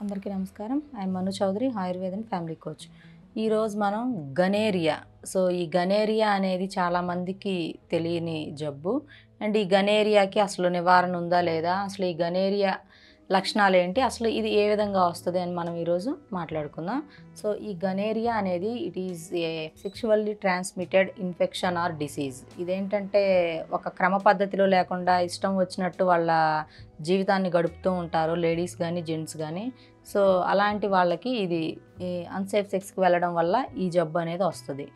అందరికీ నమస్కారం. I'm Manu Chaudhary, Ayurveda and family coach. ఈరోజు మనం గనేరియా. ఈ గనేరియా అనేది చాలామందికి తెలియని జబ్బు. అండ్ ఈ గనేరియాకి అసలు నివారణ ఉందా లేదా, అసలు ఈ గనేరియా లక్షణాలు ఏంటి, అసలు ఇది ఏ విధంగా వస్తుంది అని మనం ఈరోజు మాట్లాడుకుందాం. ఈ గనేరియా అనేది it is a sexually transmitted infection or disease. ఇదేంటంటే ఒక క్రమ పద్ధతిలో లేకుండా ఇష్టం వచ్చినట్టు వాళ్ళ జీవితాన్ని గడుపుతూ ఉంటారు, లేడీస్ కానీ జెంట్స్ కానీ. అలాంటి వాళ్ళకి ఇది అన్సేఫ్ సెక్స్కి వెళ్ళడం వల్ల ఈ జబ్బు అనేది వస్తుంది.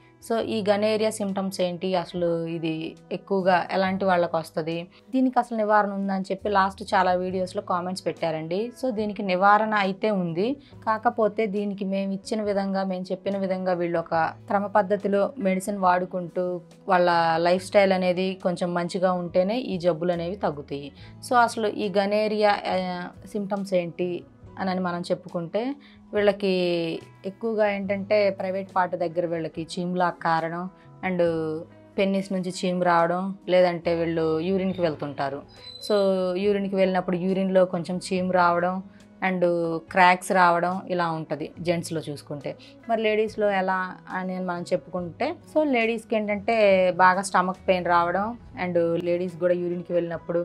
ఈ గనేరియా సిమ్టమ్స్ ఏంటి, అసలు ఇది ఎక్కువగా ఎలాంటి వాళ్ళకి వస్తుంది, దీనికి అసలు నివారణ ఉందని చెప్పి లాస్ట్ చాలా వీడియోస్లో కామెంట్స్ పెట్టారండి. దీనికి నివారణ అయితే ఉంది, కాకపోతే దీనికి మేము చెప్పిన విధంగా వీళ్ళు ఒక క్రమ పద్ధతిలో మెడిసిన్ వాడుకుంటూ వాళ్ళ లైఫ్ స్టైల్ అనేది కొంచెం మంచిగా ఉంటేనే ఈ జబ్బులు అనేవి తగ్గుతాయి. అసలు ఈ గనేరియా సిమ్టమ్స్ ఏంటి అని మనం చెప్పుకుంటే, వీళ్ళకి ఎక్కువగా ఏంటంటే ప్రైవేట్ పార్ట్ దగ్గర వీళ్ళకి చీములా కారణం, అండ్ పెన్నిస్ నుంచి చీము రావడం, లేదంటే వీళ్ళు యూరిన్కి వెళ్తుంటారు. యూరిన్కి వెళ్ళినప్పుడు యూరిన్లో కొంచెం చీము రావడం అండ్ క్రాక్స్ రావడం ఇలా ఉంటుంది జెంట్స్లో చూసుకుంటే. మరి లేడీస్లో ఎలా అని మనం చెప్పుకుంటే, లేడీస్కి ఏంటంటే బాగా స్టమక్ పెయిన్ రావడం, అండ్ లేడీస్ కూడా యూరిన్కి వెళ్ళినప్పుడు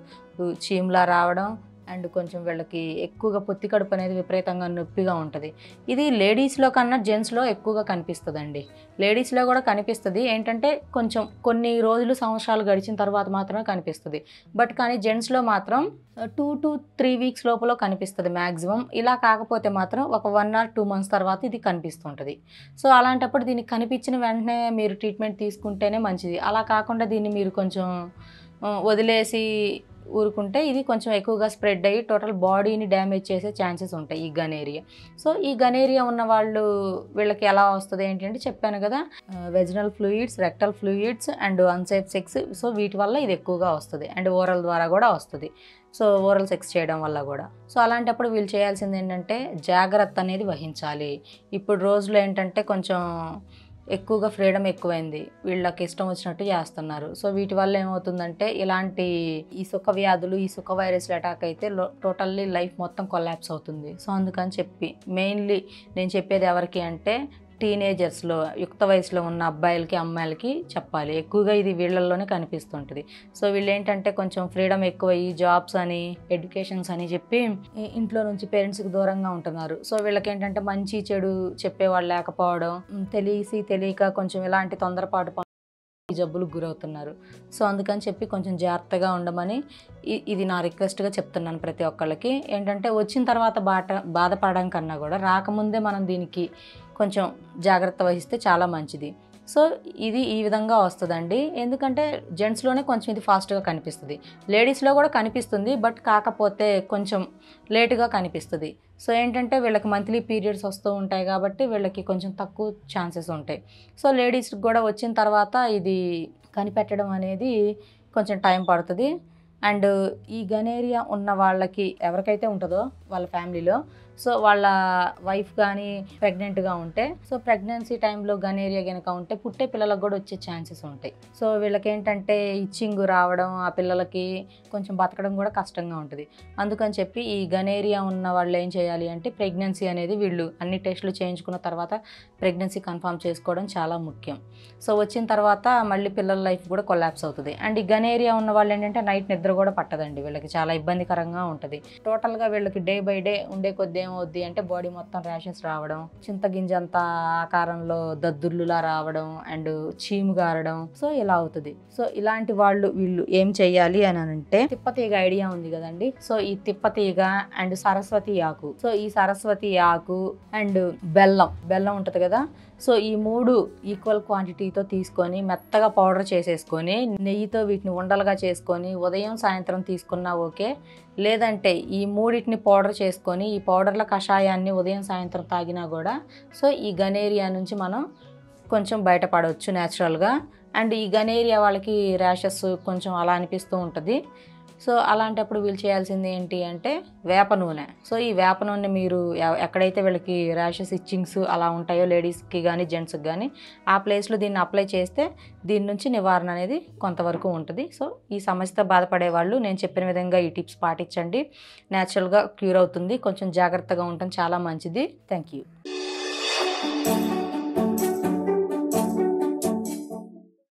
చీములా రావడం, అండ్ కొంచెం వీళ్ళకి ఎక్కువగా పొత్తి కడుపు అనేది విపరీతంగా నొప్పిగా ఉంటుంది. ఇది లేడీస్లో కన్నా జెంట్స్లో ఎక్కువగా కనిపిస్తుందండి. లేడీస్లో కూడా కనిపిస్తుంది, ఏంటంటే కొంచెం కొన్ని రోజులు సంవత్సరాలు గడిచిన తర్వాత మాత్రమే కనిపిస్తుంది. కానీ జెంట్స్లో మాత్రం 2 to 3 weeks లోపల కనిపిస్తుంది మ్యాక్సిమం. ఇలా కాకపోతే మాత్రం ఒక 1 or 2 months తర్వాత ఇది కనిపిస్తుంటుంది. అలాంటప్పుడు దీనికి కనిపించిన వెంటనే మీరు ట్రీట్మెంట్ తీసుకుంటేనే మంచిది. అలా కాకుండా దీన్ని మీరు కొంచెం వదిలేసి ఊరుకుంటే ఇది కొంచెం ఎక్కువగా స్ప్రెడ్ అయ్యి టోటల్ బాడీని డ్యామేజ్ చేసే ఛాన్సెస్ ఉంటాయి ఈ గనేరియా. ఈ గనేరియా ఉన్న వీళ్ళకి ఎలా వస్తుంది ఏంటంటే చెప్పాను కదా, vaginal fluids, rectal fluids and unsafe sex. వీటి వల్ల ఇది ఎక్కువగా వస్తుంది, అండ్ ఓరల్ ద్వారా కూడా వస్తుంది. ఓరల్ సెక్స్ చేయడం వల్ల కూడా. అలాంటప్పుడు వీళ్ళు చేయాల్సింది ఏంటంటే జాగ్రత్త అనేది వహించాలి. ఇప్పుడు రోజులో ఏంటంటే కొంచెం ఎక్కువగా ఫ్రీడమ్ ఎక్కువైంది, వీళ్ళకి ఇష్టం వచ్చినట్టు చేస్తున్నారు. వీటి వల్ల ఏమవుతుందంటే ఇలాంటి ఈ సుఖ వ్యాధులు, ఈ సుఖ వైరస్లు అటాక్ అయితే టోటల్లీ లైఫ్ మొత్తం కొలాప్స్ అవుతుంది. అందుకని చెప్పి మెయిన్లీ నేను చెప్పేది ఎవరికి అంటే టీనేజర్స్లో, యుక్త వయసులో ఉన్న అబ్బాయిలకి అమ్మాయిలకి చెప్పాలి. ఎక్కువగా ఇది వీళ్ళల్లోనే కనిపిస్తుంటుంది. వీళ్ళు ఏంటంటే కొంచెం ఫ్రీడమ్ ఎక్కువ, ఈ జాబ్స్ అని, ఎడ్యుకేషన్స్ అని చెప్పి ఇంట్లో నుంచి పేరెంట్స్కి దూరంగా ఉంటున్నారు. వీళ్ళకి ఏంటంటే మంచి చెడు చెప్పేవాళ్ళు లేకపోవడం, తెలియక కొంచెం ఇలాంటి తొందరపాటు ఈ జబ్బులకు గురవుతున్నారు. అందుకని చెప్పి కొంచెం జాగ్రత్తగా ఉండమని ఇది నా రిక్వెస్ట్గా చెప్తున్నాను ప్రతి ఒక్కళ్ళకి. ఏంటంటే వచ్చిన తర్వాత బాధపడడం కన్నా కూడా రాకముందే మనం దీనికి కొంచెం జాగ్రత్త వహిస్తే చాలా మంచిది. ఇది ఈ విధంగా వస్తుందండి. ఎందుకంటే జెంట్స్లోనే కొంచెం ఇది ఫాస్ట్గా కనిపిస్తుంది, లేడీస్లో కూడా కనిపిస్తుంది, కాకపోతే కొంచెం లేటుగా కనిపిస్తుంది. ఏంటంటే వీళ్ళకి మంత్లీ పీరియడ్స్ వస్తూ ఉంటాయి కాబట్టి వీళ్ళకి కొంచెం తక్కువ ఛాన్సెస్ ఉంటాయి. లేడీస్కి కూడా వచ్చిన తర్వాత ఇది కనిపెట్టడం అనేది కొంచెం టైం పడుతుంది. అండ్ ఈ గనేరియా ఉన్న వాళ్ళకి ఎవరికైతే ఉంటుందో వాళ్ళ ఫ్యామిలీలో వాళ్ళ వైఫ్ కానీ ప్రెగ్నెంట్గా ఉంటే, ప్రెగ్నెన్సీ టైంలో గనేరియా కనుక ఉంటే పుట్టే పిల్లలకు కూడా వచ్చే ఛాన్సెస్ ఉంటాయి. వీళ్ళకి ఏంటంటే ఇచ్చింగ్ రావడం, ఆ పిల్లలకి కొంచెం బతకడం కూడా కష్టంగా ఉంటుంది. అందుకని చెప్పి ఈ గనేరియా ఉన్న వాళ్ళు ఏం చేయాలి అంటే ప్రెగ్నెన్సీ అనేది వీళ్ళు అన్ని టెస్టులు చేయించుకున్న తర్వాత ప్రెగ్నెన్సీ కన్ఫర్మ్ చేసుకోవడం చాలా ముఖ్యం. వచ్చిన తర్వాత మళ్ళీ పిల్లల లైఫ్ కూడా కొలాప్స్ అవుతుంది. అండ్ ఈ గనేరియా ఉన్న వాళ్ళు ఏంటంటే నైట్ నిద్ర కూడా పట్టదండి, వీళ్ళకి చాలా ఇబ్బందికరంగా ఉంటుంది. టోటల్గా వీళ్ళకి డే బై డే ఉండే కొద్ది ఏమవుద్ది అంటే బాడీ మొత్తం ర్యాషెస్ రావడం, చింతగింజంత ఆకారంలో దద్దుర్లులా రావడం, అండ్ చీము గారడం, ఇలా అవుతుంది. ఇలాంటి వీళ్ళు ఏం చెయ్యాలి అని అంటే, తిప్పతీగ ఐడియా ఉంది కదండి. ఈ తిప్పతీగ అండ్ సరస్వతి ఆకు, ఈ సరస్వతి ఆకు అండ్ బెల్లం ఉంటుంది కదా, ఈ 3 ఈక్వల్ క్వాంటిటీతో తీసుకొని మెత్తగా పౌడర్ చేసేసుకొని నెయ్యితో వీటిని ఉండలుగా చేసుకొని ఉదయం సాయంత్రం తీసుకున్నా ఓకే. లేదంటే ఈ 3 పౌడర్ చేసుకొని ఈ పౌడర్ల కషాయాన్ని ఉదయం సాయంత్రం తాగినా కూడా ఈ గనేరియా నుంచి మనం కొంచెం బయటపడవచ్చు న్యాచురల్గా. అండ్ ఈ గనేరియా వాళ్ళకి ర్యాషెస్ కొంచెం అలా అనిపిస్తూ ఉంటుంది. సో అలాంటప్పుడు వీళ్ళు చేయాల్సింది ఏంటి అంటే వేప నూనె. సో ఈ వేప నూనె మీరు ఎక్కడైతే వీళ్ళకి ర్యాషెస్, ఇచ్చింగ్స్ అలా ఉంటాయో లేడీస్కి కానీ జెంట్స్కి కానీ ఆ ప్లేస్లో దీన్ని అప్లై చేస్తే దీని నుంచి నివారణ అనేది కొంతవరకు ఉంటుంది. సో ఈ సమస్యతో బాధపడే వాళ్ళు నేను చెప్పిన విధంగా ఈ టిప్స్ పాటించండి. న్యాచురల్గా క్యూర్ అవుతుంది. కొంచెం జాగ్రత్తగా ఉండటం చాలా మంచిది. Thank you.